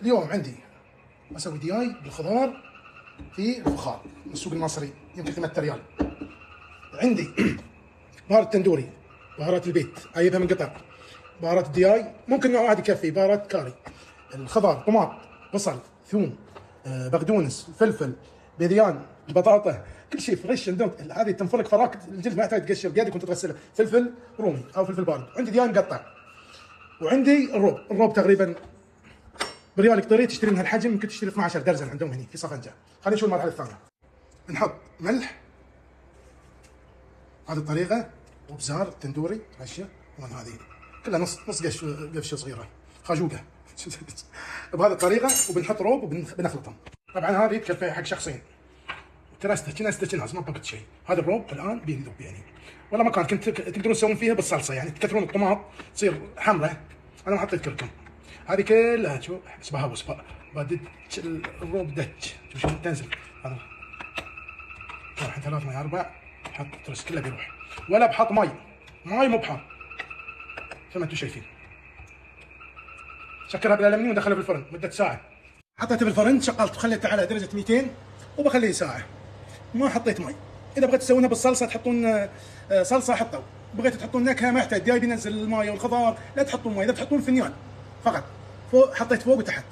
اليوم عندي اسوي دياي بالخضار في الفخار من السوق المصري، يمكن 8 ريال. عندي بهارات تندوري، بهارات البيت اجيبها من قطر، بهارات الدياي ممكن نوع واحد يكفي، بهارات كاري، الخضار طماط بصل ثوم بقدونس فلفل بيريان البطاطا، كل شيء فريش عندهم. هذه تنفرك فراك الجلد، ما يحتاج تقشر بيدك كنت تغسلها. فلفل رومي او فلفل بارد. عندي دياي مقطع، وعندي الروب تقريبا بريال قطري، تشتري من هالحجم ممكن تشتري 12 درزن عندهم هنا في صفنجة. خلينا نشوف المرحله الثانيه. نحط ملح هذه الطريقه، وبزار تندوري اشياء، ومن هذه كلها نص قفشه صغيره خاجوقه بهذه الطريقه. وبنحط روب وبنخلطهم. طبعا هذه تكفي حق شخصين، كنا استشناز ما بقت شيء. هذا الروب الان بيذوب يعني، ولا مكان كنت تقدرون تسوون فيها بالصلصه، يعني تكثرون الطماط تصير حمراء. انا ما حطيت كركم. هذه كلها شوف احسبها وصفه بعد الروب دتش، شوف شلون تنزل. هذا الحين 3 ماي 4 حط ترس كله بيروح، ولا بحط ماي مو بحار زي ما انتم شايفين. سكرها بالالمنيوم ودخلها بالفرن مده ساعه. حطيته بالفرن، شغلت وخليته على درجه 200 وبخليه ساعه. ما حطيت ماي. اذا بغيت تسوونها بالصلصه تحطون صلصه حطوا، بغيتوا تحطون نكهه ما يحتاج داي بينزل الماي والخضار، لا تحطون ماي. اذا تحطون فنيان فقط فوق، حطيت فوق وتحت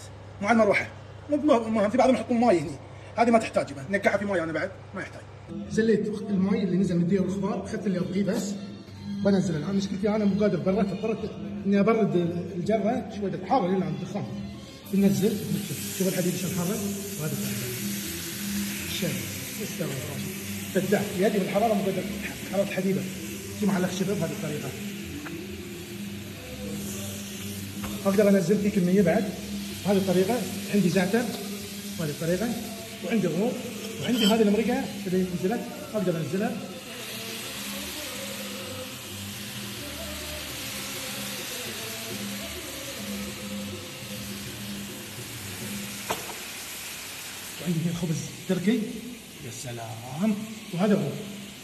مع المروحه. في بعضهم يحطون ماي هني، هذه ما تحتاج، نقعها في ماي انا بعد ما يحتاج. زليت الماي اللي نزل من الدياي والخضار، اخذت اللي ابغيه بس بنزله. الان مشكلتي انا مو قادر، اضطريت اني ابرد الجره شويه حاره لان عند الدخان. بنزل شوف الحديد شلون حاره، وهذا الشيء استوى راسي بدعت يدي بالحراره، مو قادر حراره حديده تجي مع الخشبه بهذه الطريقه. اقدر انزل في كميه بعد بهذه الطريقه. عندي زعتر بهذه الطريقه، وعندي الروب، وعندي هذه المرقه اللي نزلت اقدر انزلها. وعندي هنا خبز تركي، يا سلام. وهذا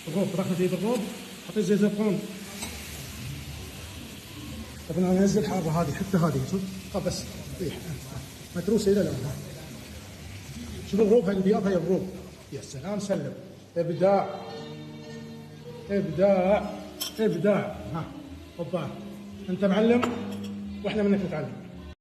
الروب طبخنا فيه بالروب، حطيت زيت زيتون. طبعا انا انزل حاره هذه، حتى هذه شوف بس ريح متروسه الى الان. شوف الروب، هاي البياض هاي الروب، يا سلام. سلم ابداع ابداع ابداع. ها هوبا، انت معلم واحنا منك نتعلم.